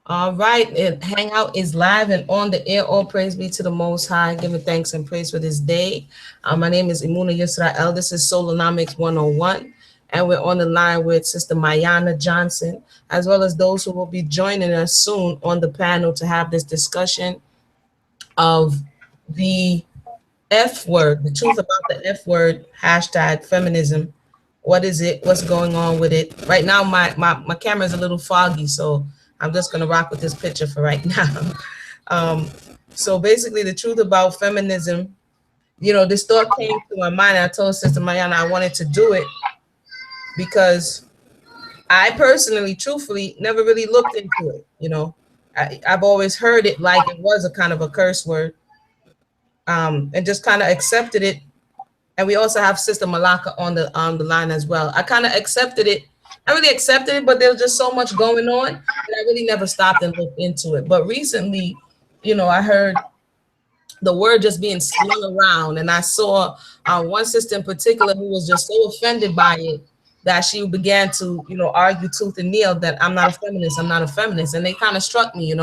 All right, Hangout is live and on the air. All praise be to the Most High, giving thanks and praise for this day. My name is Imuna Yisrael. This is Solonomics 101, and we're on the line with Sister Mayana Johnson, as well as those who will be joining us soon on the panel to have this discussion of the F word, the truth about the F word, hashtag feminism. What is it? What's going on with it? Right now, my camera is a little foggy, so I'm just going to rock with this picture for right now. Um, so basically, the truth about feminism, this thought came to my mind. I told Sister Mayana I wanted to do it because I personally, truthfully, never really looked into it. I've always heard it like it was a kind of a curse word, and just kind of accepted it. And we also have Sister Malaka on the line as well. I kind of accepted it. I really accepted it, but there was just so much going on that I really never stopped and looked into it. But recently, I heard the word just being slung around, and I saw one sister in particular who was just so offended by it that she began to, argue tooth and nail that I'm not a feminist, I'm not a feminist. And they kind of struck me,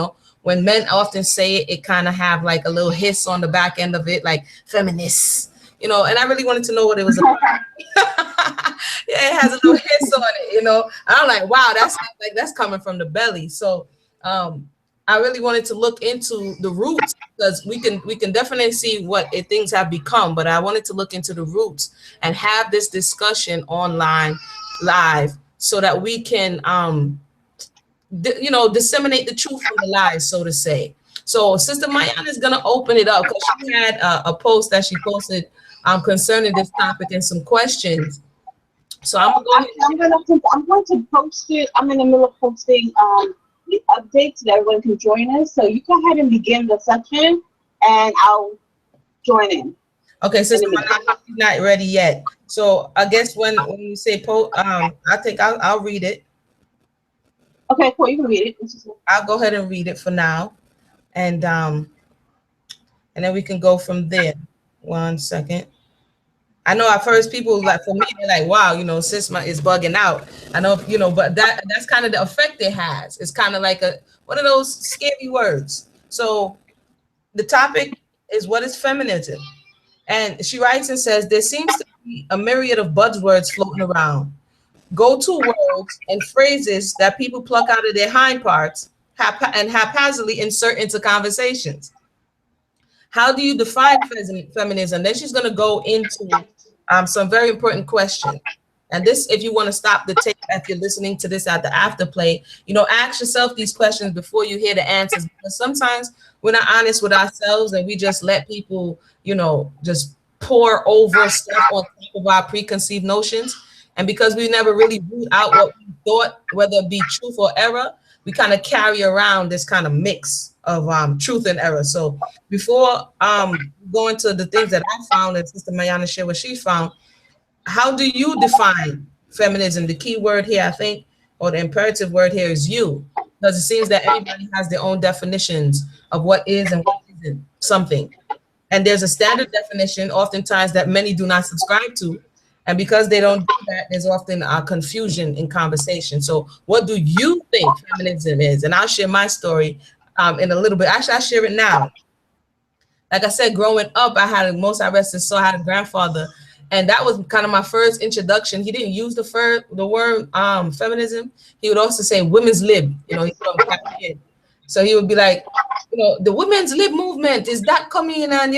when men often say it, it kind of have like a little hiss on the back end of it, like feminists. And I really wanted to know what it was about. Yeah, it has a little hiss on it, And I'm like, wow, that's coming from the belly. So I really wanted to look into the roots, because we can definitely see what things have become, but I wanted to look into the roots and have this discussion online live so that we can disseminate the truth from the lies, so to say. So Sister Mayana is going to open it up, because she had a post that she posted concerning this topic and some questions. So I'm going to post it. I'm in the middle of posting the update so that everyone can join us. So you go ahead and begin the section, and I'll join in. Okay, Sister Mayana, she's not ready yet. So I guess when you say post, I'll read it. Okay, cool. You can read it. I'll go ahead and read it for now, and then we can go from there. 1 second. I know at first people, like, for me, they're like, wow, Sisma is bugging out. I know, but that's kind of the effect it has. It's kind of like one of those scary words. So the topic is, what is feminism? And she writes and says, there seems to be a myriad of buzzwords floating around, go-to words and phrases that people pluck out of their hind parts and haphazardly insert into conversations. How do you define feminism? Then she's going to go into some very important questions. And this, if you want to stop the tape, if you're listening to this at the afterplay, ask yourself these questions before you hear the answers. Because sometimes we're not honest with ourselves, and we just let people, just pour over stuff on top of our preconceived notions. And because we never really root out what we thought, whether it be truth or error, we kind of carry around this kind of mix of truth and error. So before going to the things that I found, and Sister Mayana shared what she found, how do you define feminism? The key word here, I think, or the imperative word here is you, because it seems that everybody has their own definitions of what is and what isn't something. And there's a standard definition, oftentimes, that many do not subscribe to. And because they don't do that, there's often confusion in conversation. So what do you think feminism is? And I'll share my story in a little bit. Actually, I'll share it now. Like I said, growing up, I had a grandfather, and that was kind of my first introduction. He didn't use the word feminism. He would also say women's lib. He put on the So he would be like, the women's lib movement, is that coming in and,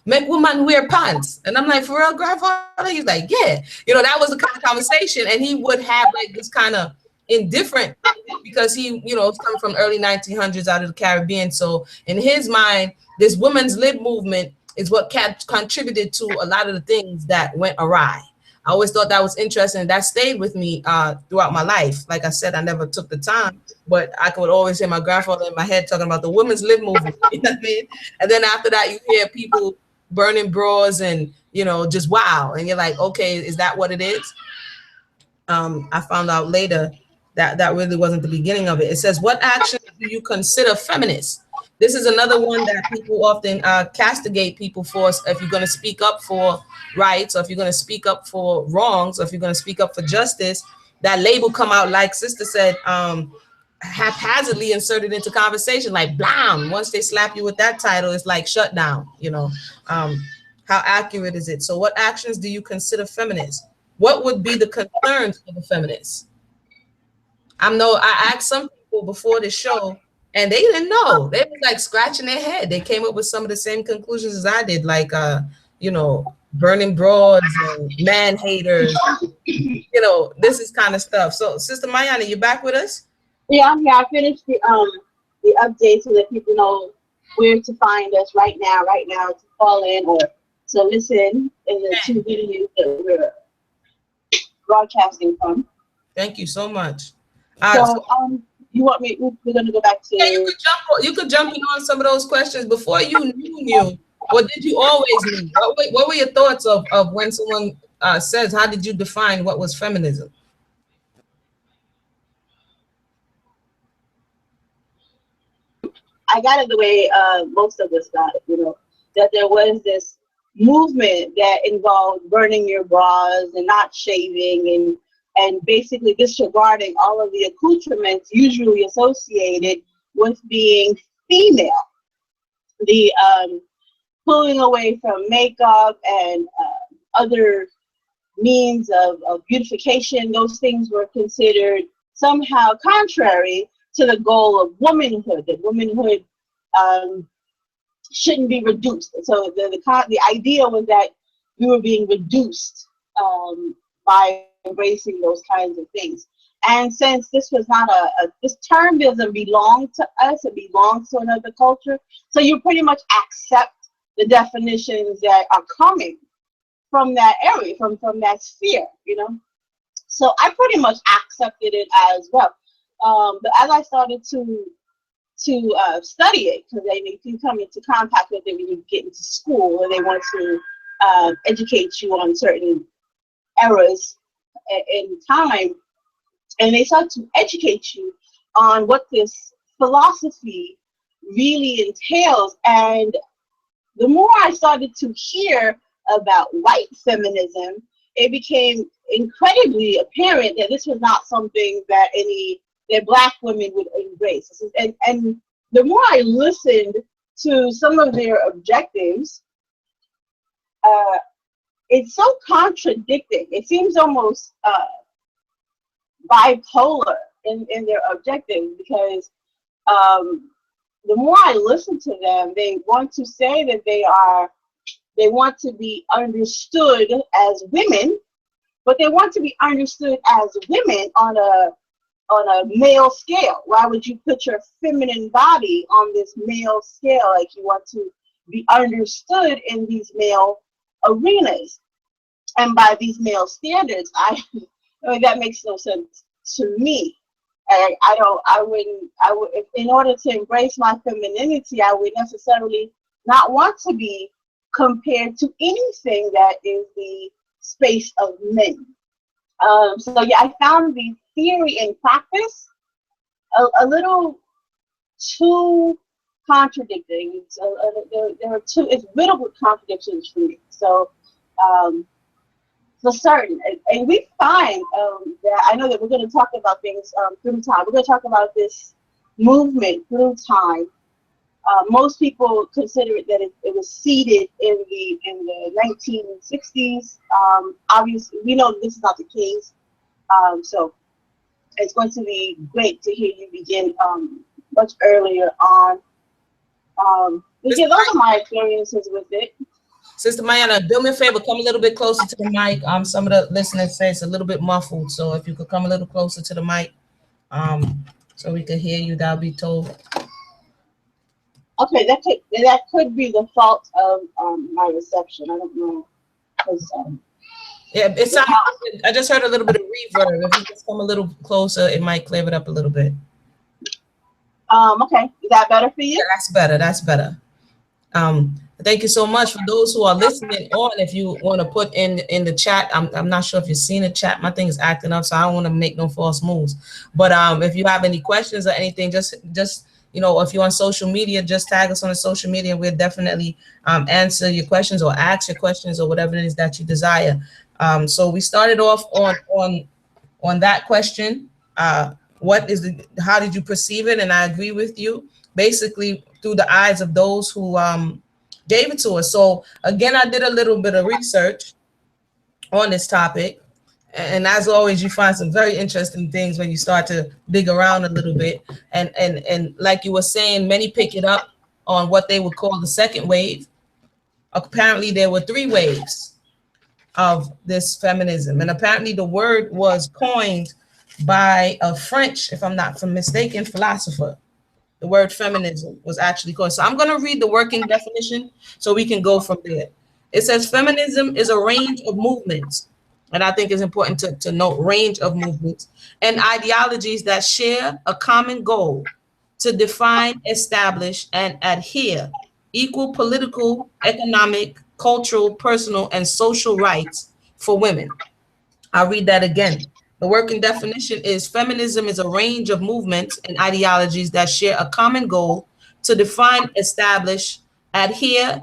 make women wear pants? And I'm like, for real, grandfather? He's like, yeah. That was the kind of conversation. And he would have like this kind of indifferent, because he, was coming from early 1900s out of the Caribbean. So in his mind, this women's lib movement is what contributed to a lot of the things that went awry. I always thought that was interesting. And that stayed with me throughout my life. Like I said, I never took the time, but I could always hear my grandfather in my head talking about the women's lib movement. You know what I mean? And then after that, you hear people burning bras and, just wow. And you're like, okay, is that what it is? I found out later that really wasn't the beginning of it. It says, what action do you consider feminist? This is another one that people often castigate people for. If you're going to speak up for rights, or if you're going to speak up for wrongs, or if you're going to speak up for justice, that label come out, like Sister said, haphazardly inserted into conversation, like blam. Once they slap you with that title, it's like shut down. How accurate is it? So, what actions do you consider feminist? What would be the concerns for the feminists? I asked some people before the show, and they didn't know. They was like scratching their head. They came up with some of the same conclusions as I did, like burning broads and man haters. This is kind of stuff. So, Sister Mayana, you back with us? Yeah, I'm here. I finished the update so that people know where to find us right now to call in or to listen in the two videos that we're broadcasting from. Thank you so much. So, you want me? We're gonna go back to. Yeah, you could jump in on some of those questions before you knew. What did you always knew? What were your thoughts of when someone says, how did you define what was feminism? I got it the way most of us got it, that there was this movement that involved burning your bras and not shaving and basically disregarding all of the accoutrements usually associated with being female. The pulling away from makeup and other means of beautification, those things were considered somehow contrary to the goal of womanhood, that womanhood shouldn't be reduced. So the idea was that we were being reduced by embracing those kinds of things. And since this was not this term doesn't belong to us, it belongs to another culture. So you pretty much accept the definitions that are coming from that area, from that sphere, So I pretty much accepted it as well. But as I started to study it, because they can come into contact with it when you get into school, and they want to educate you on certain eras in time, and they start to educate you on what this philosophy really entails. And the more I started to hear about white feminism, it became incredibly apparent that this was not something that Black women would embrace. And the more I listened to some of their objectives, it's so contradicting. It seems almost bipolar in their objectives, because the more I listen to them, they want to say that they want to be understood as women, but they want to be understood as women on a male scale. Why would you put your feminine body on this male scale? Like, you want to be understood in these male arenas, and by these male standards, that makes no sense to me. And in order to embrace my femininity, I would necessarily not want to be compared to anything that is the space of men. So yeah, I found the theory and practice a little too contradicting. There are it's riddled with contradictions for me. So for certain, and we find that, I know that we're going to talk about things through time. We're going to talk about this movement through time. Most people consider it that it was seeded in the 1960s. Obviously, we know this is not the case. So it's going to be great to hear you begin much earlier on. Because those are my experiences with it. Sister Mayana, do me a favor, come a little bit closer to the mic. Some of the listeners say it's a little bit muffled, so if you could come a little closer to the mic, so we could hear you, that'll be told. Okay, that could be the fault of my reception. I don't know. Yeah, it sounds. I just heard a little bit of reverb. If you just come a little closer, it might clear it up a little bit. Okay, is that better for you? Yeah, that's better. That's better. Thank you so much. For those who are listening on, if you want to put in the chat, I'm not sure if you've seen the chat. My thing is acting up, so I don't want to make no false moves. But if you have any questions or anything, just if you're on social media, just tag us on the social media. We'll definitely answer your questions or ask your questions or whatever it is that you desire. So we started off on that question. what is the, how did you perceive it? And I agree with you, basically through the eyes of those who gave it to us. So again, I did a little bit of research on this topic. And as always, you find some very interesting things when you start to dig around a little bit. And like you were saying, many pick it up on what they would call the second wave. Apparently, there were three waves of this feminism. And apparently the word was coined by a French, if I'm not mistaken, philosopher. The word feminism was actually coined. So I'm going to read the working definition so we can go from there. It says feminism is a range of movements. And I think it's important to note range of movements and ideologies that share a common goal to define, establish, and adhere equal political, economic, cultural, personal, and social rights for women. I'll read that again. The working definition is feminism is a range of movements and ideologies that share a common goal to define, establish, adhere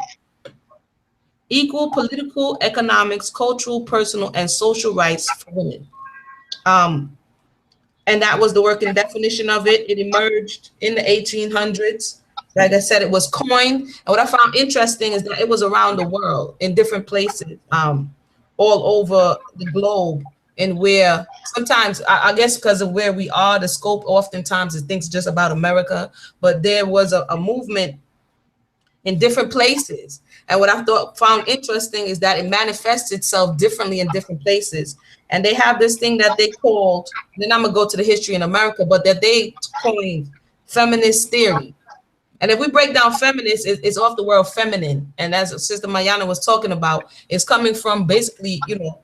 equal political, economics, cultural, personal, and social rights for women. Um, and that was the working definition of it. It emerged in the 1800s. Like I said, it was coined. And what I found interesting is that it was around the world in different places, all over the globe. And where sometimes, I guess because of where we are, the scope oftentimes is things just about America. But there was a movement in different places. And what I thought found interesting is that it manifests itself differently in different places. And they have this thing that they called, then I'm gonna go to the history in America, but that they coined feminist theory. And if we break down feminist, it's off the word feminine. And as Sister Mayana was talking about, it's coming from basically, you know,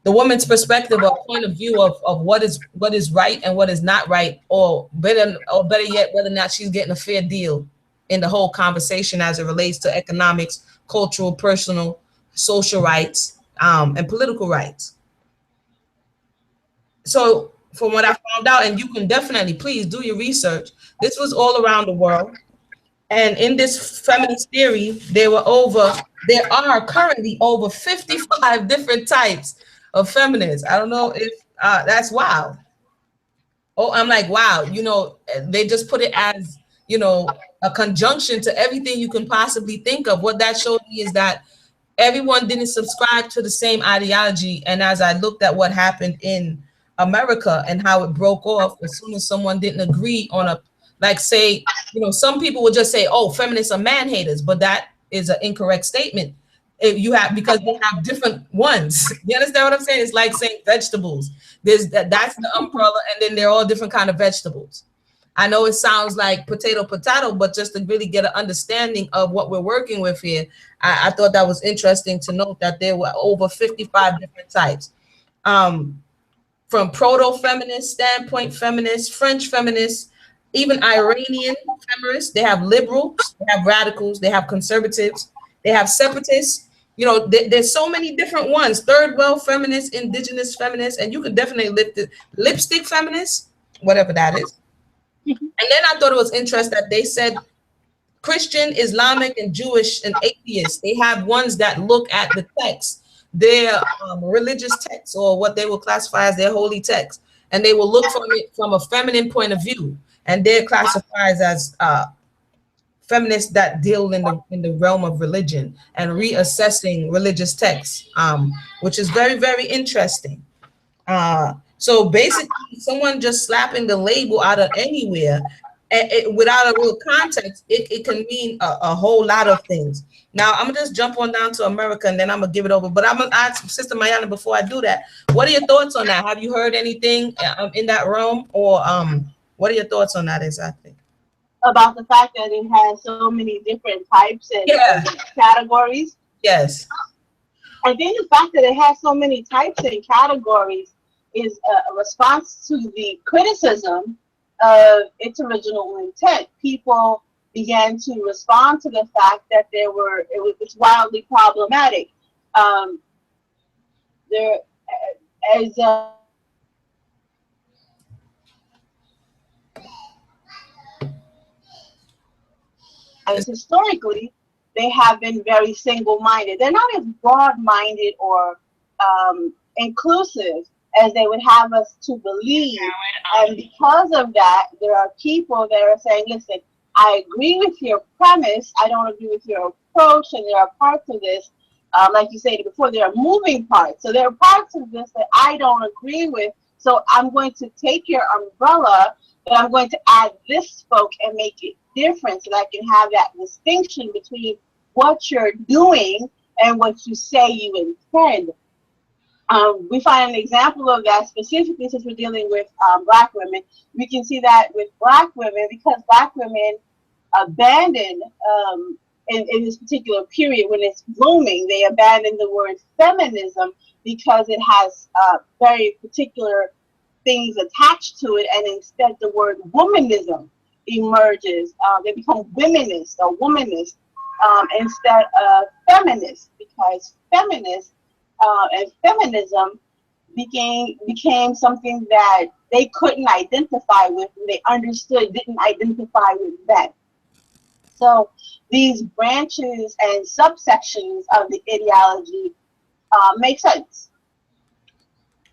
the woman's perspective or point of view of what is right and what is not right, or better yet, whether or not she's getting a fair deal in the whole conversation as it relates to economics, cultural, personal, social rights, and political rights. So from what I found out, and you can definitely please do your research, this was all around the world. And in this feminist theory, there are currently over 55 different types of feminists. I don't know if that's wow. Oh, I'm like, wow, you know, they just put it as, you know, a conjunction to everything you can possibly think of. What that showed me is that everyone didn't subscribe to the same ideology. And as I looked at what happened in America and how it broke off as soon as someone didn't agree on a, like, say, you know, some people would just say, oh, feminists are man haters, but that is an incorrect statement. If you have, because they have different ones. You understand what I'm saying? It's like saying vegetables. There's that's the umbrella, and then they're all different kind of vegetables. I know it sounds like potato, potato, but just to really get an understanding of what we're working with here, I thought that was interesting to note that there were over 55 different types. From proto-feminist standpoint, feminists, French feminists, even Iranian feminists. They have liberals, they have radicals, they have conservatives, they have separatists. You know, there's so many different ones. Third world feminists, indigenous feminists, and you could definitely lift it. Lipstick feminists, whatever that is. And then I thought it was interesting that they said Christian, Islamic, and Jewish and atheists, they have ones that look at the text, their religious text, or what they will classify as their holy text, and they will look from it from a feminine point of view, and they're classified as feminists that deal in the realm of religion and reassessing religious texts, which is very, very interesting. So basically, someone just slapping the label out of anywhere, without a real context, it can mean a whole lot of things. Now, I'm gonna just jump on down to America, and then I'm gonna give it over. But I'm gonna ask Sister Mayana before I do that. What are your thoughts on that? Have you heard anything in that realm, or what are your thoughts on that exactly? About the fact that it has so many different types Yeah. and categories. Yes. I think the fact that it has so many types and categories is a response to the criticism of its original intent. People began to respond to the fact that it's wildly problematic. There, as historically, they have been very single-minded. They're not as broad-minded or inclusive as they would have us to believe. And because of that, there are people that are saying, listen, I agree with your premise. I don't agree with your approach. And there are parts of this, like you said before, there are moving parts. So there are parts of this that I don't agree with. So I'm going to take your umbrella, but I'm going to add this spoke and make it different so that I can have that distinction between what you're doing and what you say you intend. We find an example of that specifically since we're dealing with Black women. We can see that with Black women because Black women abandon, in this particular period when it's blooming, they abandon the word feminism because it has very particular things attached to it, and instead the word womanism emerges. They become womenist or womanist instead of feminist, because feminist and feminism became something that they couldn't identify with, and they understood didn't identify with that. So these branches and subsections of the ideology make sense.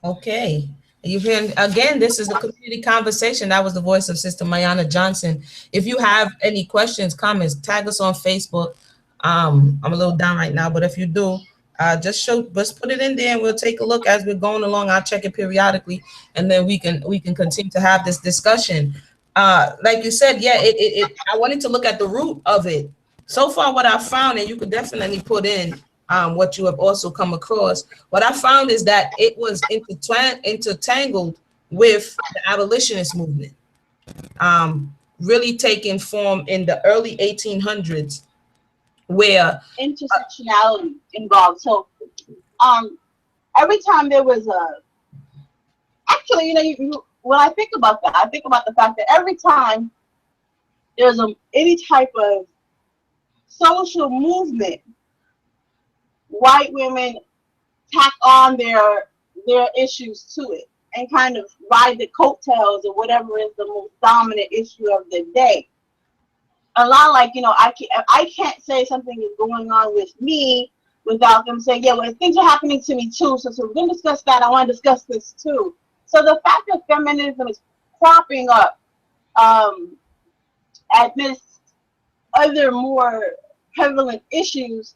Okay. You've heard again, this is a community conversation. That was the voice of Sister Mayana Johnson. If you have any questions, comments, tag us on Facebook. I'm a little down right now, but if you do, just put it in there and we'll take a look as we're going along. I'll check it periodically and then we can continue to have this discussion. Like you said, yeah, I wanted to look at the root of it. So far, what I found, and you could definitely put in what you have also come across. What I found is that it was intertangled with the abolitionist movement, really taking form in the early 1800s, where Intersectionality involved. So every time there was actually, when I think about that, I think about the fact that every time there's any type of social movement, white women tack on their issues to it and kind of ride the coattails of whatever is the most dominant issue of the day. A lot like, I can't say something is going on with me without them saying, yeah, well, things are happening to me too. So we're going to discuss that. I want to discuss this too. So the fact that feminism is cropping up amidst other more prevalent issues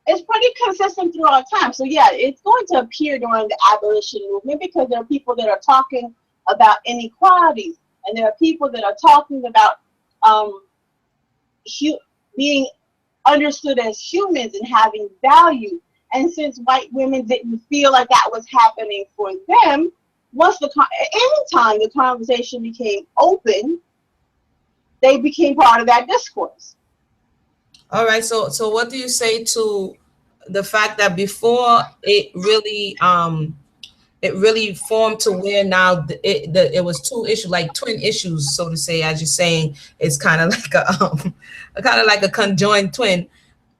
is pretty consistent throughout time. So yeah, it's going to appear during the abolition movement because there are people that are talking about inequalities, and there are people that are talking about being understood as humans and having value. And since white women didn't feel like that was happening for them, anytime the conversation became open, they became part of that discourse. all right, so what do you say to the fact that before it really formed to where now it was two issues, like twin issues, so to say, as you're saying, it's kind of like a conjoined twin.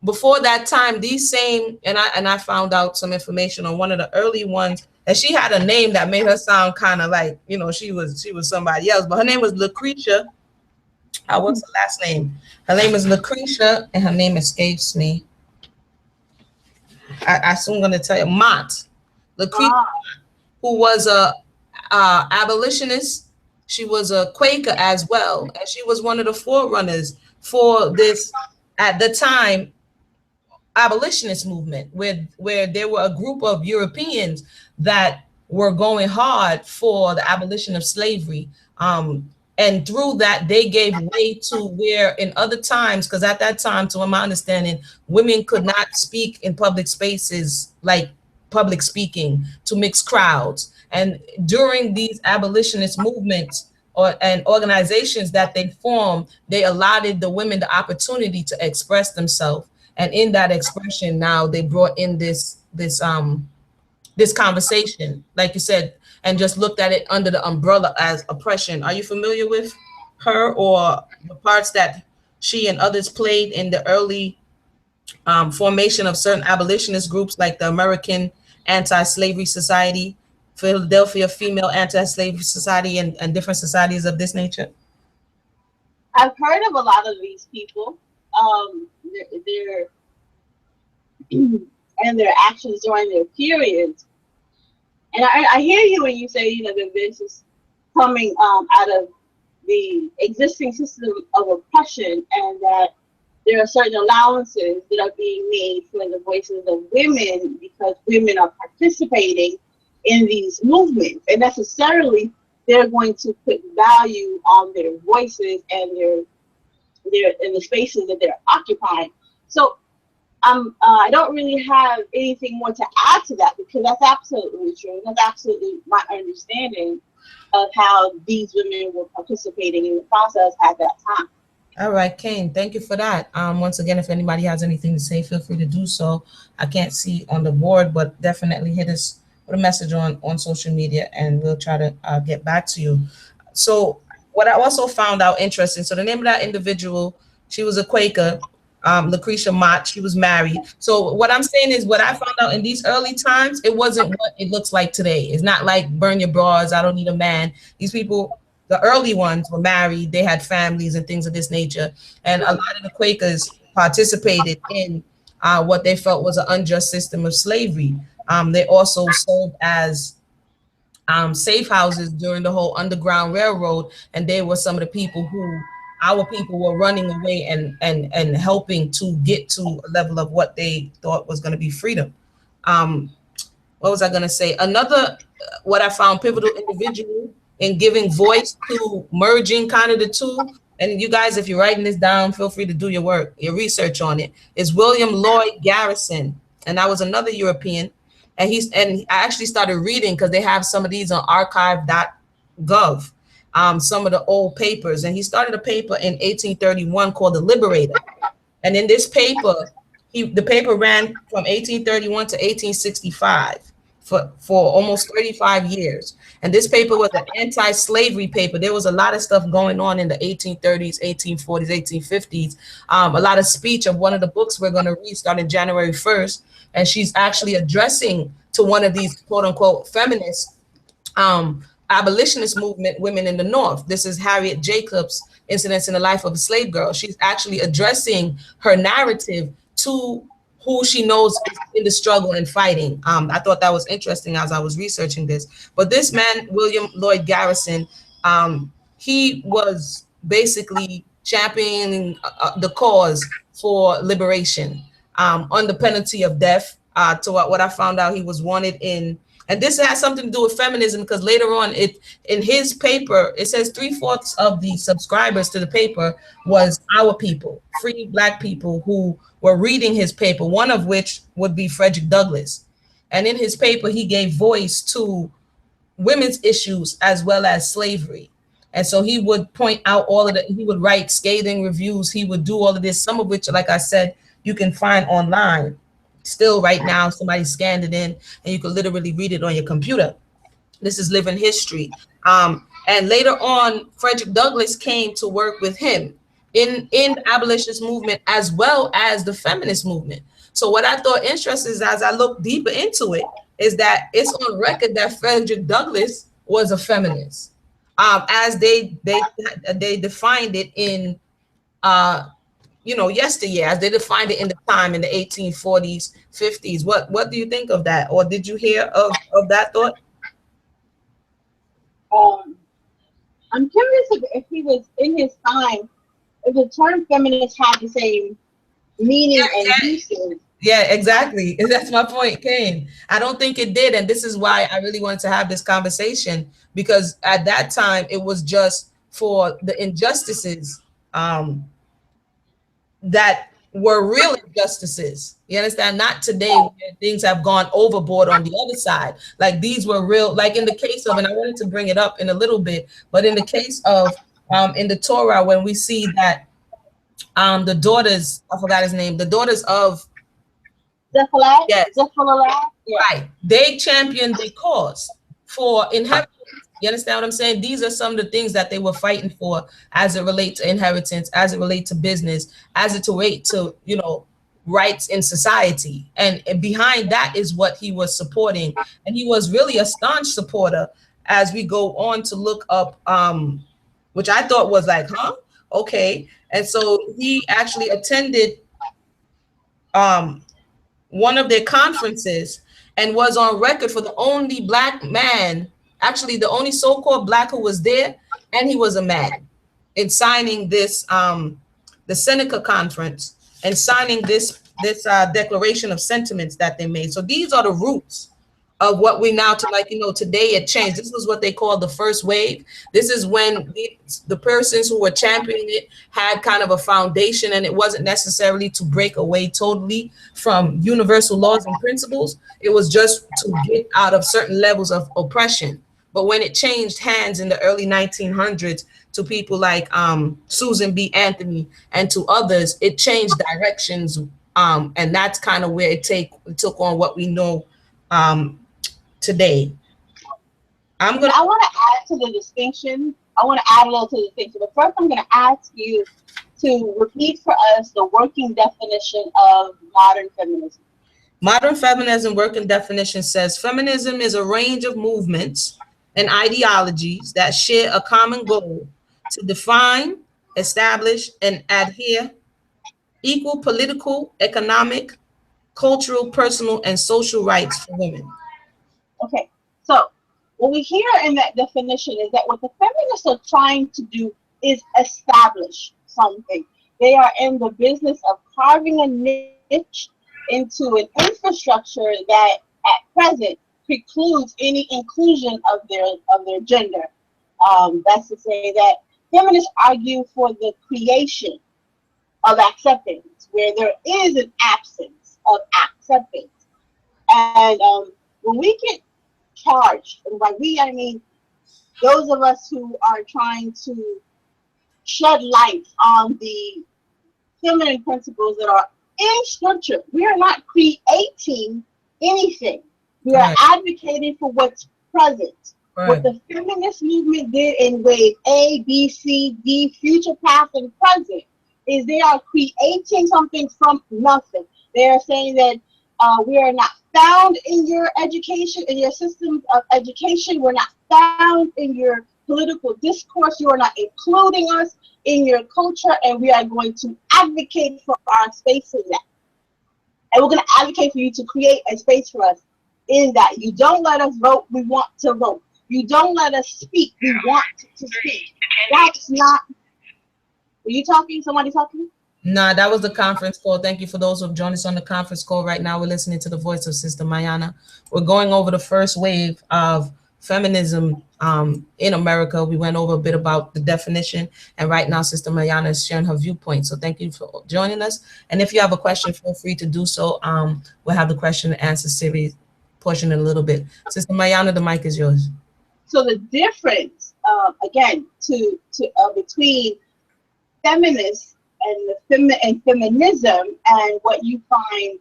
Before that time, these same, and I found out some information on one of the early ones, and she had a name that made her sound kind of like, she was somebody else, but her name was Lucretia. What's her last name? Her name is Lucretia, and her name escapes me. I soon gonna tell you, Mott. Lucretia, who was a abolitionist. She was a Quaker as well, and she was one of the forerunners for this, at the time, abolitionist movement, where there were a group of Europeans that were going hard for the abolition of slavery. And through that, they gave way to where in other times, because at that time, to my understanding, women could not speak in public spaces like public speaking to mixed crowds. And during these abolitionist movements and organizations that they formed, they allotted the women the opportunity to express themselves. And in that expression, now they brought in this conversation, like you said, and just looked at it under the umbrella as oppression. Are you familiar with her or the parts that she and others played in the early formation of certain abolitionist groups like the American Anti-Slavery Society, Philadelphia Female Anti-Slavery Society, and different societies of this nature? I've heard of a lot of these people, their and their actions during their periods. And I hear you when you say, that this is coming out of the existing system of oppression, and that there are certain allowances that are being made for the voices of women because women are participating in these movements, and necessarily they're going to put value on their voices and their in the spaces that they're occupying. So I don't really have anything more to add to that, because that's absolutely true. That's absolutely my understanding of how these women were participating in the process at that time. All right, Kane, thank you for that. Once again, if anybody has anything to say, feel free to do so. I can't see on the board, but definitely hit us with a message on social media, and we'll try to get back to you. So, what I also found out interesting. So, the name of that individual, she was a Quaker, Lucretia Mott. She was married. So, what I'm saying is, what I found out in these early times, it wasn't what it looks like today. It's not like burn your bras. I don't need a man. These people, the early ones, were married, they had families and things of this nature, and a lot of the Quakers participated in what they felt was an unjust system of slavery. They also served as safe houses during the whole Underground Railroad, and they were some of the people who our people were running away and helping to get to a level of what they thought was going to be freedom. Um, what was I going to say? Another, what I found pivotal individual in giving voice to merging kind of the two. And you guys, if you're writing this down, feel free to do your work, your research on it. Is William Lloyd Garrison, and that was another European. And I actually started reading because they have some of these on archive.gov, some of the old papers. And he started a paper in 1831 called The Liberator. And in this paper, the paper ran from 1831 to 1865 for almost 35 years. And this paper was an anti-slavery paper. There was a lot of stuff going on in the 1830s, 1840s, 1850s. A lot of speech of one of the books we're going to read starting January 1st. And she's actually addressing to one of these quote unquote feminists, abolitionist movement women in the North. This is Harriet Jacobs' Incidents in the Life of a Slave Girl. She's actually addressing her narrative to who she knows is in the struggle and fighting. I thought that was interesting as I was researching this. But this man, William Lloyd Garrison, he was basically championing the cause for liberation under penalty of death. To what I found out, he was wanted in, and this has something to do with feminism, because later on, in his paper, it says 3/4 of the subscribers to the paper was our people, free Black people who were reading his paper, one of which would be Frederick Douglass. And in his paper, he gave voice to women's issues as well as slavery. And so he would point out all of he would write scathing reviews. He would do all of this, some of which, like I said, you can find online. Still right now, somebody scanned it in and you can literally read it on your computer. This is living history. And later on, Frederick Douglass came to work with him in the abolitionist movement as well as the feminist movement. So what I thought interesting is, as I look deeper into it, is that it's on record that Frederick Douglass was a feminist, as they defined it in yesteryear, as they defined it in the time in the 1840s, 50s. What do you think of that? Or did you hear of that thought? I'm curious if he was in his time, if the term feminist had the same meaning and usage. Yeah, exactly. That's my point, Kane. I don't think it did. And this is why I really wanted to have this conversation, because at that time, it was just for the injustices that were real injustices. You understand? Not today where things have gone overboard on the other side. Like these were real, like in the case of, and I wanted to bring it up in a little bit, but in the case of in the Torah, when we see that the daughters, I forgot his name, the daughters of Zephalah, yes, yeah. right, they championed the cause for inheritance. You understand what I'm saying? These are some of the things that they were fighting for as it relates to inheritance, as it relates to business, as it relates to, rights in society. And behind that is what he was supporting. And he was really a staunch supporter as we go on to look up, which I thought was like, huh? Okay. And so he actually attended one of their conferences, and was on record for the only black man, actually the only so-called black who was there, and he was a man, in signing this the Seneca Conference and signing this declaration of sentiments that they made. So these are the roots of what we now to, like, today it changed. This was what they called the first wave. This is when the persons who were championing it had kind of a foundation, and it wasn't necessarily to break away totally from universal laws and principles. It was just to get out of certain levels of oppression. But when it changed hands in the early 1900s to people like Susan B. Anthony and to others, it changed directions, and that's kind of where it took on what we know today. I'm And gonna. I want to add to the distinction. I want to add a little to the distinction. But first, I'm going to ask you to repeat for us the working definition of modern feminism. Modern feminism working definition says feminism is a range of movements and ideologies that share a common goal to define, establish, and adhere equal political, economic, cultural, personal, and social rights for women. Okay, so what we hear in that definition is that what the feminists are trying to do is establish something. They are in the business of carving a niche into an infrastructure that at present precludes any inclusion of their gender. That's to say that feminists argue for the creation of acceptance, where there is an absence of acceptance. And when we get charged, and by we I mean those of us who are trying to shed light on the feminine principles that are in scripture, we are not creating anything. We are Right. advocating for what's present. What Right. the feminist movement did in wave A, B, C, D, future, past, and present is they are creating something from nothing. They are saying that we are not found in your education, in your systems of education. We're not found in your political discourse. You are not including us in your culture, and we are going to advocate for our space in that. And we're going to advocate for you to create a space for us in that. You don't let us vote, we want to vote. You don't let us speak, we want to speak. That's not. Were you talking? Somebody talking? Nah, that was the conference call. Thank you for those who have joined us on the conference call. Right now, we're listening to the voice of Sister Mayana. We're going over the first wave of feminism in America. We went over a bit about the definition, and right now, Sister Mayana is sharing her viewpoint. So thank you for joining us. And if you have a question, feel free to do so. We'll have the question and answer series portion in a little bit. Sister Mayana, the mic is yours. So the difference, again, between feminists and feminism and what you find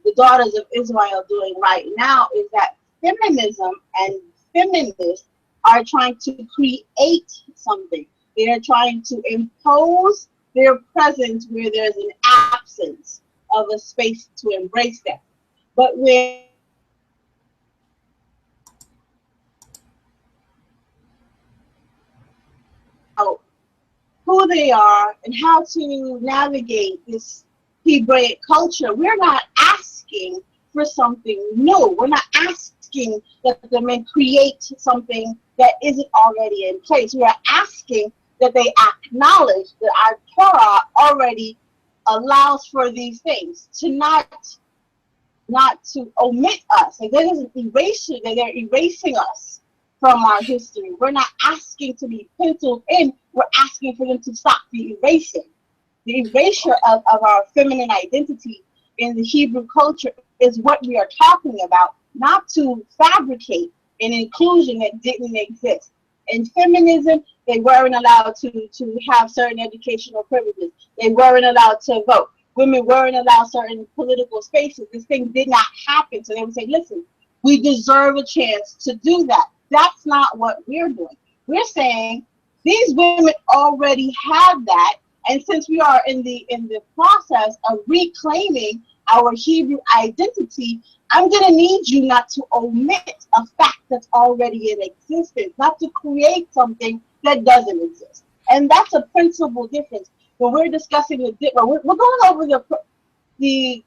the daughters of Israel doing right now is that feminism and feminists are trying to create something. They are trying to impose their presence where there's an absence of a space to embrace that. But where who they are and how to navigate this Hebraic culture, we're not asking for something new. We're not asking that the men create something that isn't already in place. We are asking that they acknowledge that our Torah already allows for these things, to not to omit us. And there is an erasure that they're erasing us from our history. We're not asking to be penciled in. We're asking for them to stop the erasing. The erasure of our feminine identity in the Hebrew culture is what we are talking about, not to fabricate an inclusion that didn't exist. In feminism, they weren't allowed to have certain educational privileges. They weren't allowed to vote. Women weren't allowed certain political spaces. This thing did not happen. So they would say, listen, we deserve a chance to do that. That's not what we're doing. We're saying these women already have that, and since we are in the process of reclaiming our Hebrew identity, I'm going to need you not to omit a fact that's already in existence, not to create something that doesn't exist. And that's a principal difference. When we're discussing we're going over the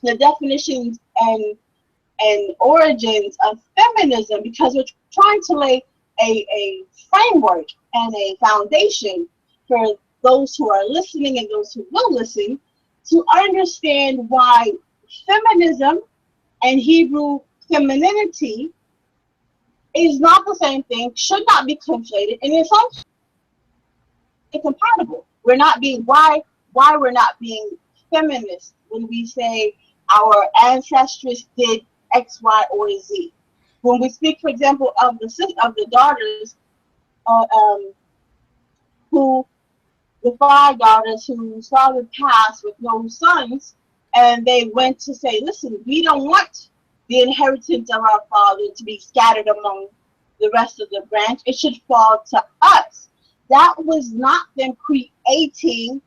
the definitions and origins of feminism, because we're trying to lay a framework and a foundation for those who are listening and those who will listen to understand why feminism and Hebrew femininity is not the same thing, should not be conflated, and in some incompatible. We're not being why we're not being feminist when we say our ancestors did X, Y, or Z. When we speak, for example, of the daughters, uh, um, who the five daughters whose father passed with no sons, and they went to say, listen, we don't want the inheritance of our father to be scattered among the rest of the branch. It should fall to us. That was not them creating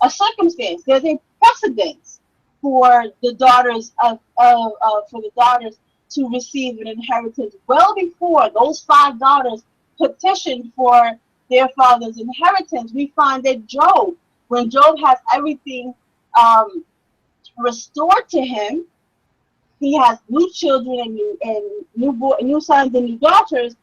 a circumstance. There's a precedence for the daughters for the daughters to receive an inheritance well before those five daughters petitioned for their father's inheritance. We find that Job, when Job has everything um, restored to him, he has new children and new sons and new daughters.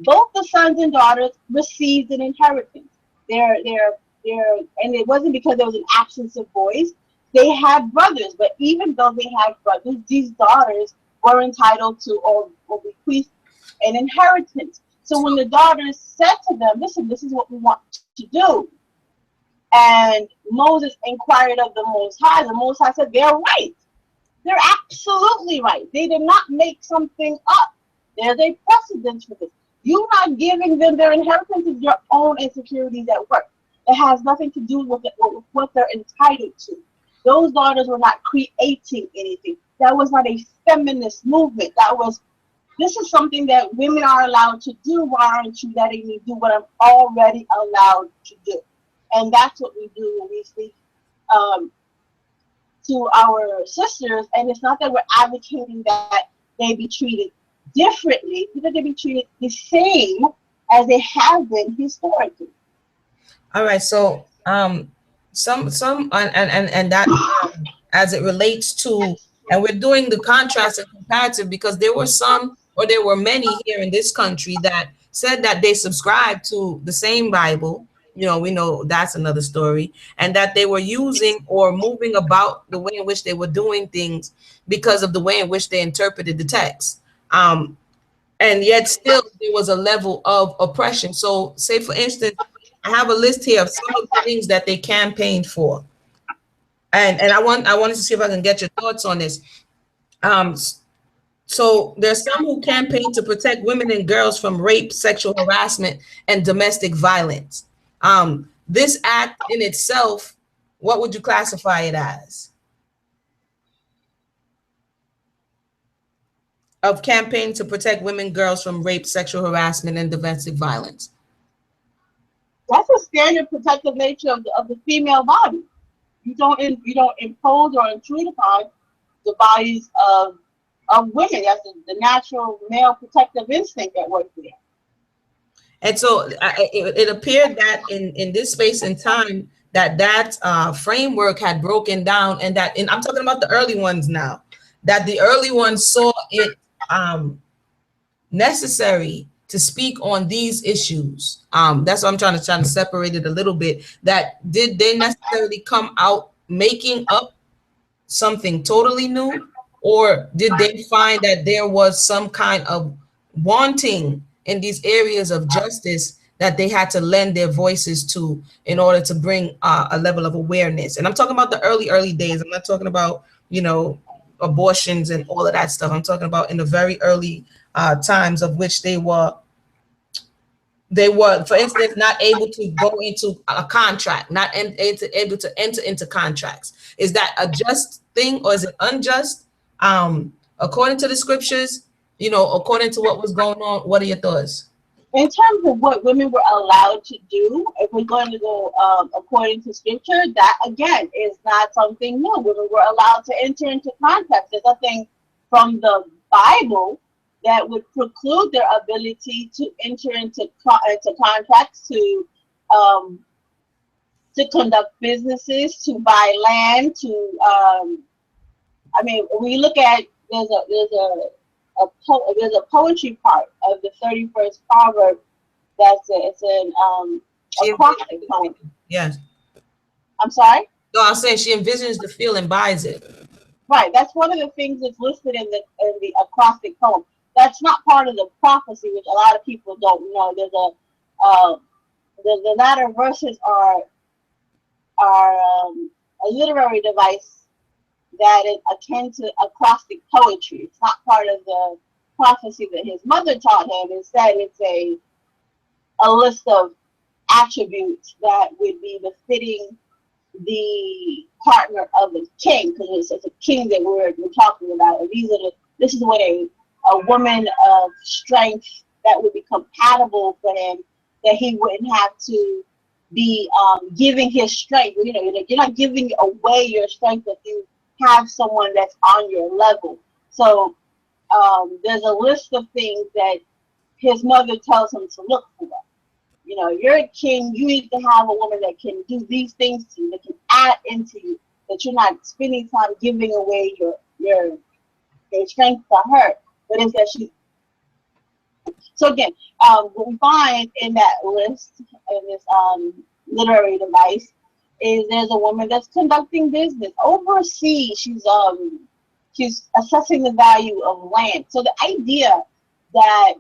Both the sons and daughters received an inheritance. They're, and it wasn't because there was an absence of boys. They had brothers, but even though they had brothers, these daughters were entitled to or bequeathed an inheritance. So when the daughters said to them, listen, this is what we want to do, and Moses inquired of the Most High said, they're right. They're absolutely right. They did not make something up. There's a precedence for this. You not giving them their inheritance is your own insecurities at work. It has nothing to do with what they're entitled to. Those daughters were not creating anything. That was not a feminist movement. This is something that women are allowed to do. Why aren't you letting me do what I'm already allowed to do? And that's what we do when we speak um, to our sisters. And it's not that we're advocating that they be treated differently, because they be treated the same as they have been historically. All right. So some and that as it relates to, and we're doing the contrast and comparative because there were some, or there were many here in this country that said that they subscribed to the same Bible. You know, we know that's another story, and that they were using or moving about the way in which they were doing things because of the way in which they interpreted the text. And yet still there was a level of oppression. So say for instance, I have a list here of some of the things that they campaigned for. And I wanted to see if I can get your thoughts on this. Um, so there's some who campaign to protect women and girls from rape, sexual harassment, and domestic violence. This act in itself, what would you classify it as? Of campaign to protect women, girls from rape, sexual harassment, and domestic violence. That's a standard protective nature of the female body. You don't impose or intrude upon the bodies of women. That's the natural male protective instinct at work there. And so it appeared that in this space and time that framework had broken down, and that, and I'm talking about the early ones now, that the early ones saw it necessary to speak on these issues. That's what I'm trying to separate it a little bit. That did they necessarily come out making up something totally new, or did they find that there was some kind of wanting in these areas of justice that they had to lend their voices to in order to bring a level of awareness? And I'm talking about the early days. I'm not talking about, you know, abortions and all of that stuff. I'm talking about in the very early times of which they were, for instance, not able to go into a contract, not able to enter into contracts. Is that a just thing, or is it unjust? According to the scriptures, you know, according to what was going on, what are your thoughts? In terms of what women were allowed to do, if we're going to go according to scripture, that again is not something new. Women were allowed to enter into contracts. There's nothing from the Bible that would preclude their ability to enter into contracts, um, to conduct businesses, to buy land, to I mean, when you look at there's a poetry part of the 31st proverb it's an She acrostic envisions poem. it. Yes. I'm sorry. No, I'm saying she envisions the feel and buys it. Right. That's one of the things that's listed in the acrostic poem. That's not part of the prophecy, which a lot of people don't know. Uh, the latter verses are a literary device that is akin to acrostic poetry. It's not part of the prophecy that his mother taught him. Instead, it's a list of attributes that would be befitting the partner of the king, because it's a king that we're talking about. And this is what a woman of strength that would be compatible for him, that he wouldn't have to be giving his strength. You know, you're not giving away your strength if you have someone that's on your level. So there's a list of things that his mother tells him to look for. You know, you're a king, you need to have a woman that can do these things to you, that can add into you, that you're not spending time giving away your strength to her, but it's that she. So again, what we find in that list, in this literary device, is there's a woman that's conducting business overseas. She's assessing the value of land. So the idea that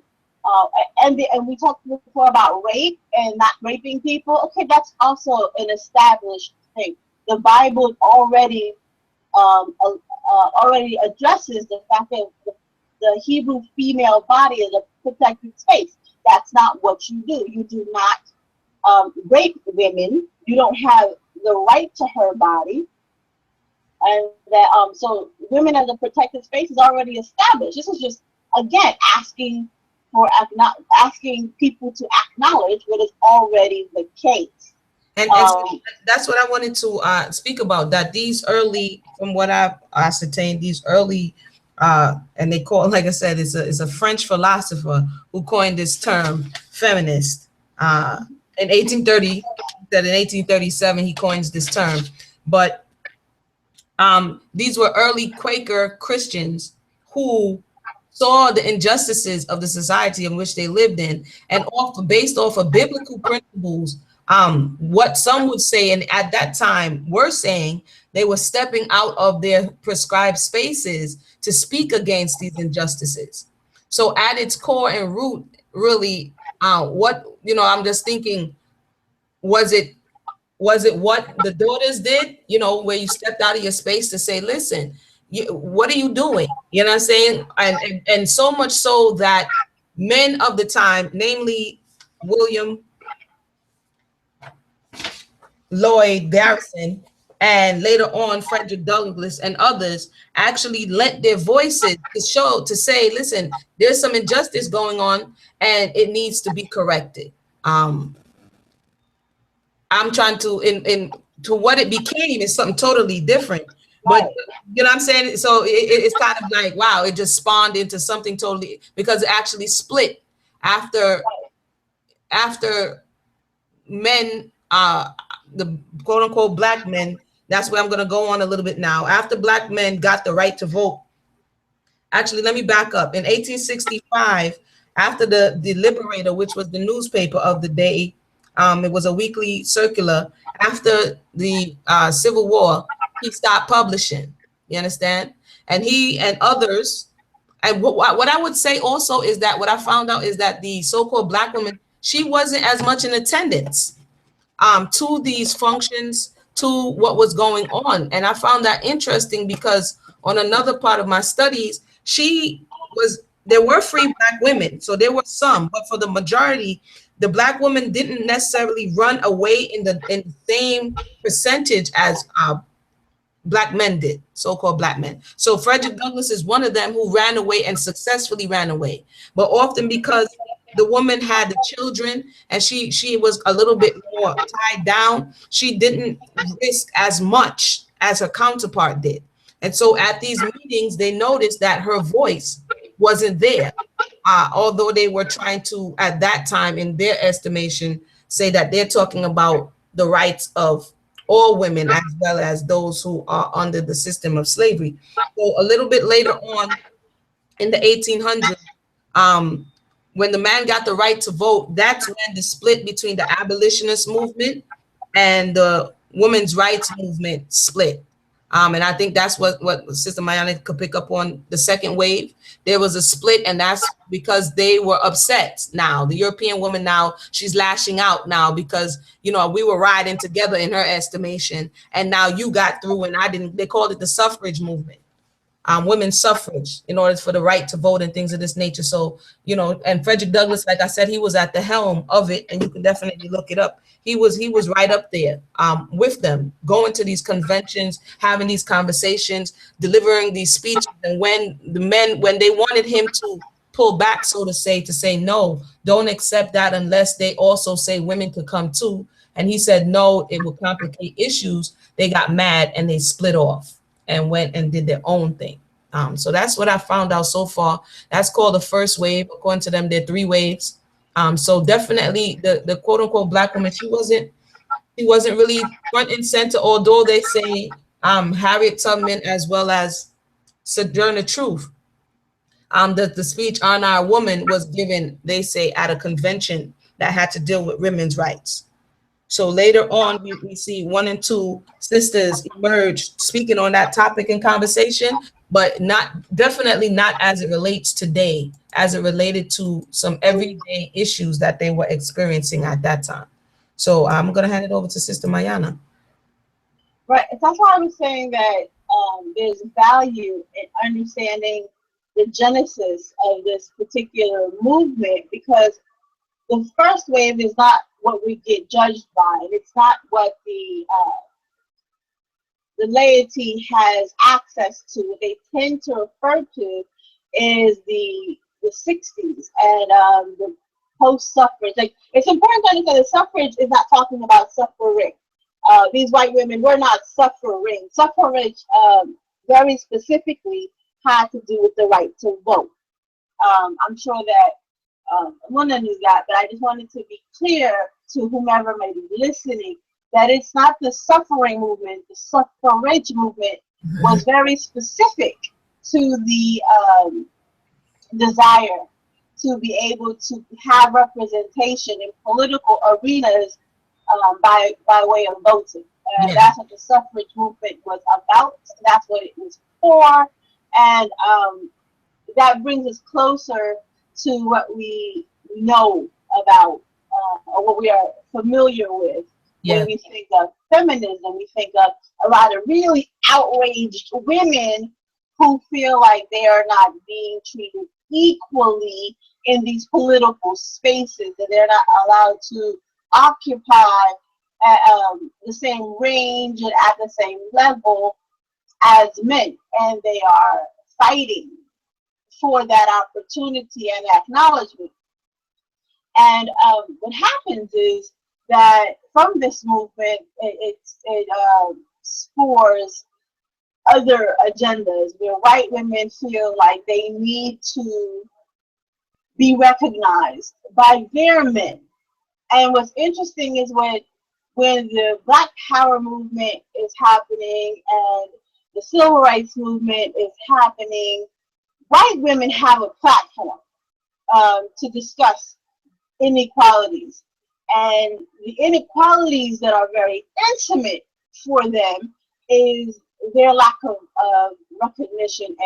and we talked before about rape and not raping people. Okay, that's also an established thing. The Bible already addresses the fact that the Hebrew female body is a protected space. That's not what you do. You do not rape women. You don't have the right to her body. And that so women as a protected space is already established. This is just again asking people to acknowledge what is already the case. And so that's what I wanted to speak about, that these early, from what I've ascertained, these early, and they call, like I said, it's a French philosopher who coined this term feminist in 1830, that in 1837 he coins this term. But these were early Quaker Christians who saw the injustices of the society in which they lived in, and based off of biblical principles, what some would say, and at that time were saying, they were stepping out of their prescribed spaces to speak against these injustices. So at its core and root, really, I'm just thinking, was it what the daughters did, where you stepped out of your space to say, listen, what are you doing? You know what I'm saying? And so much so that men of the time, namely William Lloyd Garrison, and later on Frederick Douglass and others, actually lent their voices to say, listen, there's some injustice going on and it needs to be corrected. I'm trying to what it became is something totally different. But Right. you know what I'm saying? So it's kind of like, wow, it just spawned into something totally, because it actually split after men, the quote unquote black men. That's where I'm going to go on a little bit now. After black men got the right to vote, actually, let me back up. In 1865, after the Liberator, which was the newspaper of the day, it was a weekly circular. After the Civil War, he stopped publishing. You understand? And he and others. And what I would say also is that what I found out is that the so-called black woman, she wasn't as much in attendance to these functions, to what was going on. And I found that interesting because on another part of my studies, there were free black women. So there were some, but for the majority, the black woman didn't necessarily run away in the same percentage as black men did, so-called black men. So Frederick Douglass is one of them who ran away and successfully ran away, but often because the woman had the children and she was a little bit more tied down, she didn't risk as much as her counterpart did. And so at these meetings, they noticed that her voice wasn't there, although they were trying to, at that time, in their estimation, say that they're talking about the rights of all women as well as those who are under the system of slavery. So a little bit later on in the 1800s, um, when the man got the right to vote, that's when the split between the abolitionist movement and the women's rights movement split. And I think that's what Sister Mayana could pick up on the second wave. There was a split, and that's because they were upset now. The European woman now, she's lashing out now because, you know, we were riding together in her estimation, and now you got through and I didn't. They called it the suffrage movement, women's suffrage, in order for the right to vote and things of this nature. So, you know, and Frederick Douglass, like I said, he was at the helm of it, and you can definitely look it up. He was right up there with them, going to these conventions, having these conversations, delivering these speeches. And when the men, when they wanted him to pull back, so to say, no, don't accept that unless they also say women could come too. And he said, no, it will complicate issues. They got mad and they split off and went and did their own thing. So that's what I found out so far. That's called the first wave. According to them, there are 3 waves. So definitely the quote unquote black woman, she wasn't really front and center, although they say Harriet Tubman as well as Sojourner Truth. The speech on our woman was given, they say, at a convention that had to deal with women's rights. So later on, we see 1 and 2 sisters emerge speaking on that topic in conversation, but definitely not as it relates today, as it related to some everyday issues that they were experiencing at that time. So I'm going to hand it over to Sister Mayana. Right. That's why I was saying that there's value in understanding the genesis of this particular movement, because the first wave is not what we get judged by, and it's not what the laity has access to. What they tend to refer to is the 60s and the post-suffrage. Like, it's important to understand that suffrage is not talking about suffering. These white women were not suffering. Suffrage, very specifically, had to do with the right to vote. I'm sure that Luna knew that, but I just wanted to be clear to whomever may be listening that it's not the suffering movement. The suffrage movement was very specific to the desire to be able to have representation in political arenas by way of voting. Yeah. That's what the suffrage movement was about. That's what it was for. And that brings us closer to what we know about or what we are familiar with. Yeah. When we think of feminism, we think of a lot of really outraged women who feel like they are not being treated equally in these political spaces, and they're not allowed to occupy the same range and at the same level as men, and they are fighting for that opportunity and acknowledgement. And what happens is that from this movement, it spores other agendas where white women feel like they need to be recognized by their men. And what's interesting is when the Black Power movement is happening and the Civil Rights movement is happening, white women have a platform to discuss inequalities. And the inequalities that are very intimate for them is their lack of recognition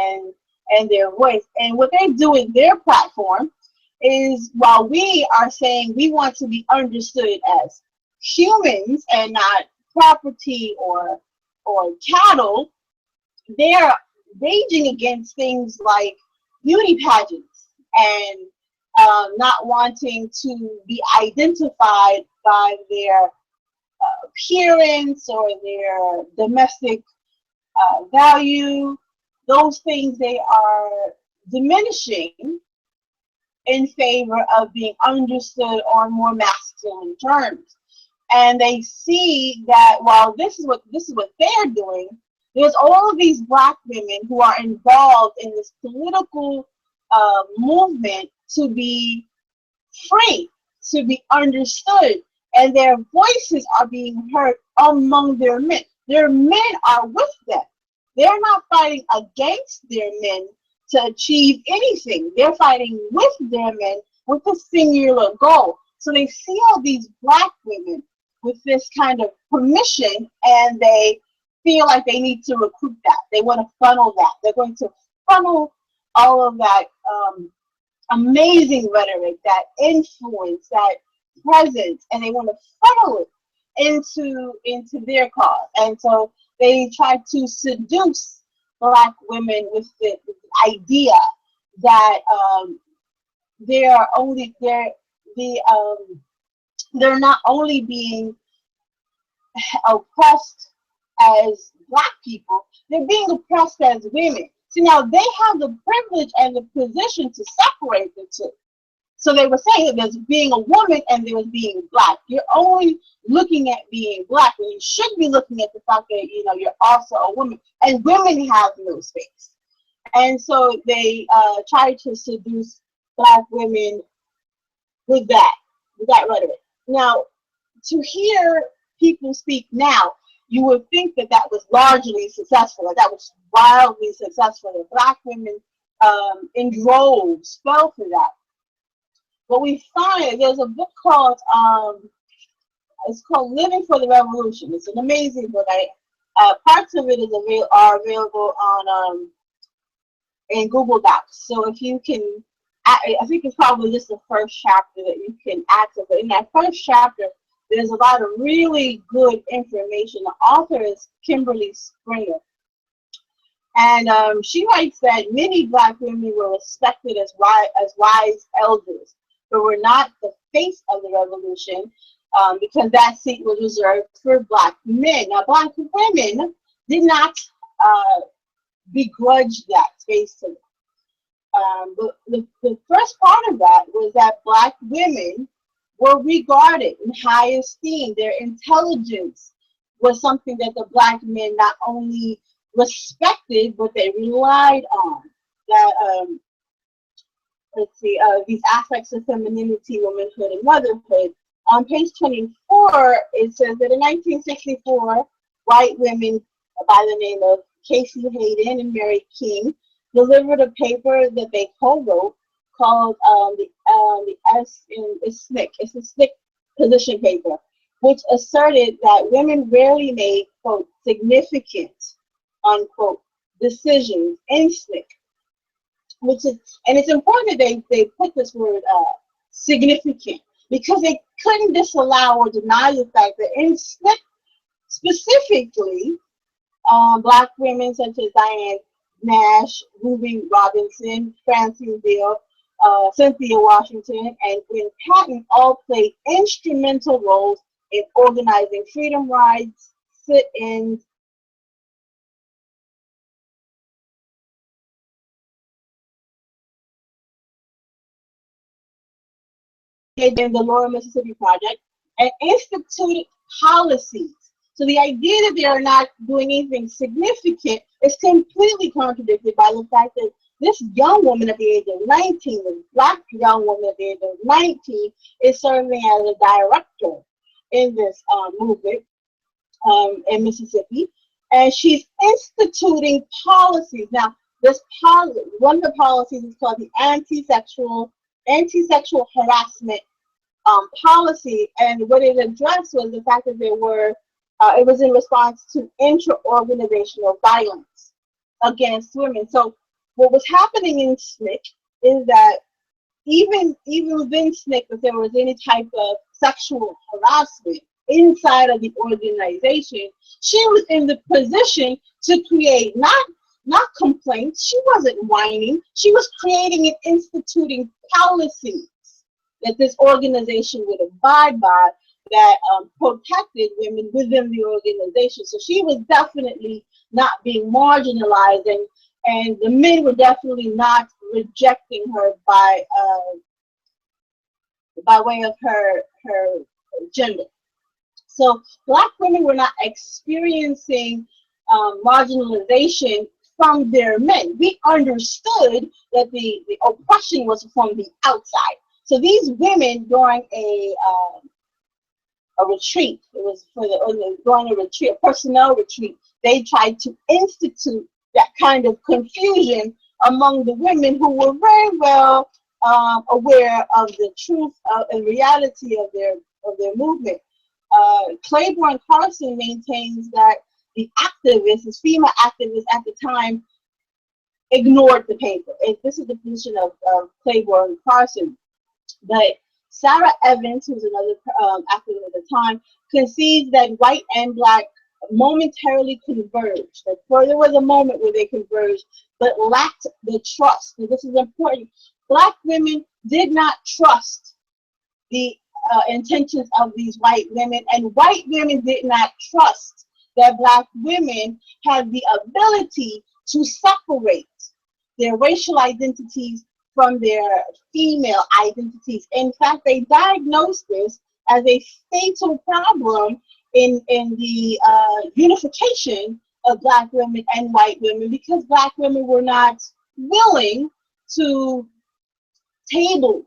and their voice. And what they do in their platform is, while we are saying we want to be understood as humans and not property or cattle, they're raging against things like beauty pageants and not wanting to be identified by their appearance or their domestic value. Those things they are diminishing in favor of being understood on more masculine terms. And they see that while this is what they're doing, there's all of these Black women who are involved in this political movement to be free, to be understood, and their voices are being heard among their men. Their men are with them. They're not fighting against their men to achieve anything. They're fighting with their men with a singular goal. So they see all these black women with this kind of permission, and they feel like they need to recruit that. They want to funnel that. They're going to funnel all of that amazing rhetoric, that influence, that presence, and they want to funnel it into their cause. And so they try to seduce black women with the idea that they are only they're not only being oppressed as black people, they're being oppressed as women. See, now they have the privilege and the position to separate the two. So they were saying that there's being a woman and there was being black. You're only looking at being black, and you should be looking at the fact that, you know, you're also a woman, and women have no space. And so they try to seduce black women with that rhetoric. Now, to hear people speak now, you would think that that was largely successful, that that was wildly successful, that black women in droves fell for that. But we find there's a book called it's called Living for the Revolution. It's an amazing book. Parts of it are available on in Google Docs. So if you can, I think it's probably just the first chapter that you can access. But in that first chapter, there's a lot of really good information. The author is Kimberly Springer. And she writes that many black women were respected as wise elders, but were not the face of the revolution because that seat was reserved for black men. Now, black women did not begrudge that space to them. But the first part of that was that black women were regarded in high esteem. Their intelligence was something that the black men not only respected, but they relied on. That these aspects of femininity, womanhood, and motherhood. On page 24, it says that in 1964, white women by the name of Casey Hayden and Mary King delivered a paper that they co-wrote called it's a SNCC position paper, which asserted that women rarely made, quote, significant, unquote, decisions in SNCC. And it's important that they put this word significant, because they couldn't disallow or deny the fact that in SNCC specifically, black women such as Diane Nash, Ruby Robinson, Francine Beale, Cynthia Washington, and Gwen Patton all played instrumental roles in organizing freedom rides, sit-ins, in the Lower Mississippi Project, and instituted policies. So the idea that they are not doing anything significant is completely contradicted by the fact that this young woman at the age of 19, this black young woman at the age of 19, is serving as a director in this movement in Mississippi, and she's instituting policies. Now, one of the policies is called the anti-sexual harassment policy, and what it addressed was the fact that it was in response to intra-organizational violence against women. So what was happening in SNCC is that even within SNCC, if there was any type of sexual harassment inside of the organization, she was in the position to create not complaints. She wasn't whining. She was creating and instituting policies that this organization would abide by, that protected women within the organization. So she was definitely not being marginalized, and the men were definitely not rejecting her by way of her gender. So black women were not experiencing marginalization from their men. We understood that the oppression was from the outside. So these women during a retreat. It was for going a retreat, a personnel retreat. They tried to institute that kind of confusion among the women who were very well aware of the truth and reality of their movement. Claiborne Carson maintains that the activists, the female activists at the time, ignored the paper. And this is the position of Claiborne Carson. But Sarah Evans, who's another activist at the time, concedes that white and black momentarily converged. That there was a moment where they converged, but lacked the trust. And this is important. Black women did not trust the intentions of these white women, and white women did not trust that black women had the ability to separate their racial identities from their female identities. In fact, they diagnosed this as a fatal problem in the unification of black women and white women, because black women were not willing to table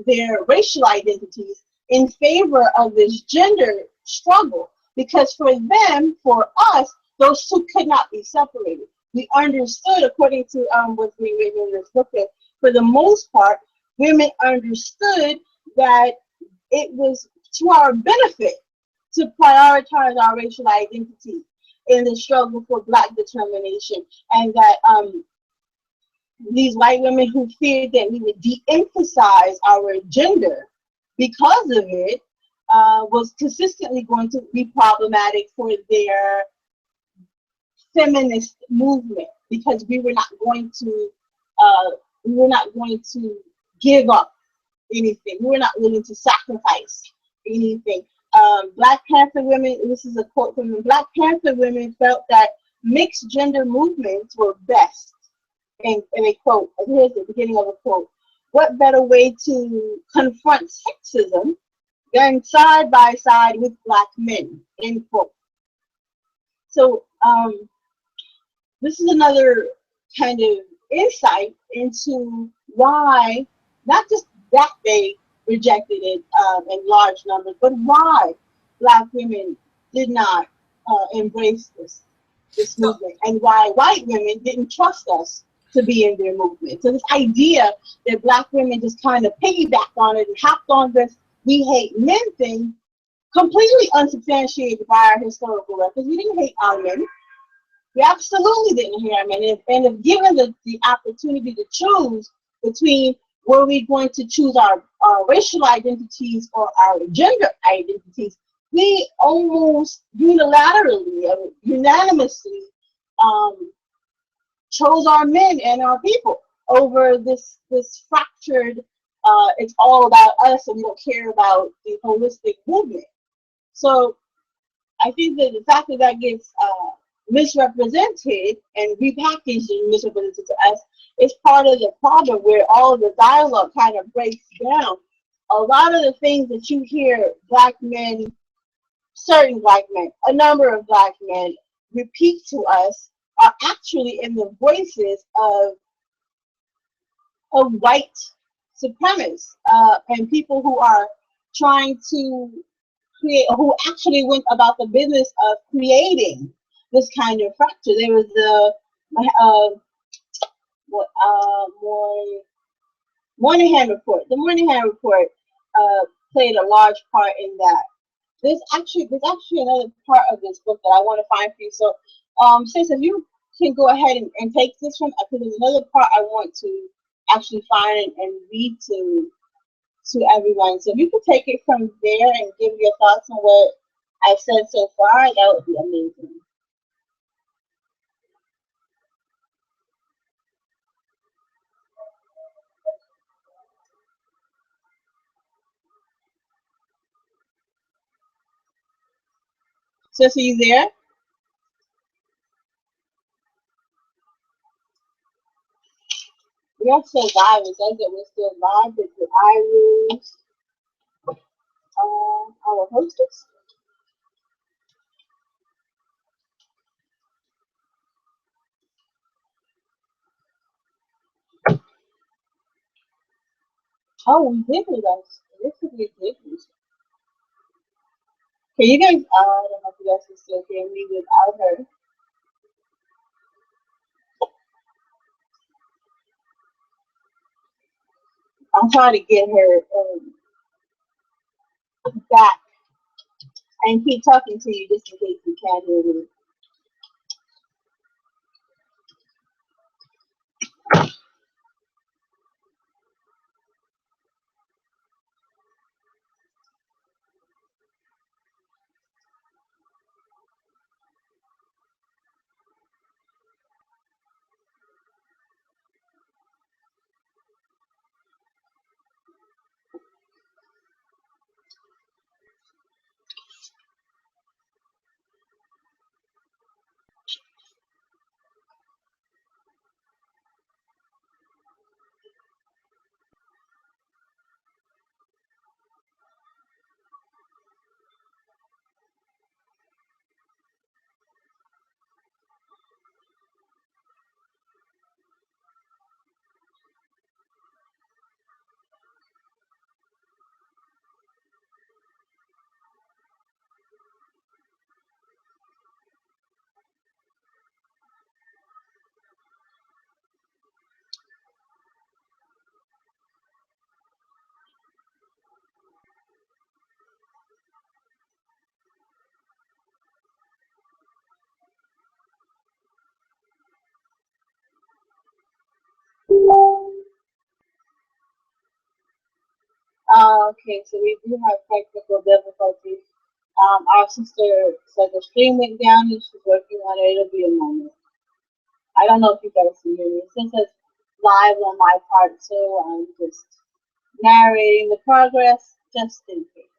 their racial identities in favor of this gender struggle, because for them, for us, those two could not be separated. We understood, according to what's being written in this book, that for the most part, women understood that it was to our benefit to prioritize our racial identity in the struggle for black determination, and that these white women who feared that we would de-emphasize our gender because of it was consistently going to be problematic for their feminist movement, because we were not going to give up anything. We were not willing to sacrifice anything. Black Panther women, this is a quote from them, Black Panther women felt that mixed gender movements were best. And a quote, here's the beginning of a quote: "What better way to confront sexism than side by side with black men?" End quote. So this is another kind of insight into why, not just that they rejected it in large numbers, but why black women did not embrace this So movement, and why white women didn't trust us to be in their movement. So this idea that black women just kind of piggybacked on it and hopped on this "we hate men" thing, completely unsubstantiated by our historical records. We didn't hate our men. We absolutely didn't hate our men. And if given the opportunity to choose between, were we going to choose our racial identities or our gender identities, we almost unilaterally, unanimously chose our men and our people over this fractured, it's all about us and we don't care about the holistic movement. So I think that the fact that that gets misrepresented and repackaged and misrepresented to us is part of the problem, where all of the dialogue kind of breaks down. A lot of the things that you hear black men, certain black men, a number of black men repeat to us are actually in the voices of white supremacists and people who are trying to create, who actually went about the business of creating this kind of fracture. There was the Moynihan report. The Moynihan report played a large part in that. There's actually another part of this book that I want to find for you. So, sis, if you can go ahead and take this one, because there's another part I want to actually find and read to everyone. So if you could take it from there and give your thoughts on what I've said so far, that would be amazing. Sis, are you there? We are still live. It says that we're still live. But the Iris, our hostess. Oh, we did lose us. This could be did lose. Can you guys? I don't know if you guys can still hear me without her. I'm trying to get her back and keep talking to you just in case you can't hear me. Okay, so we do have technical difficulties. Our sister said the stream went down and she's working on it. It'll be a moment. I don't know if you guys can hear me. Since it's live on my part, so I'm just narrating the progress just in case.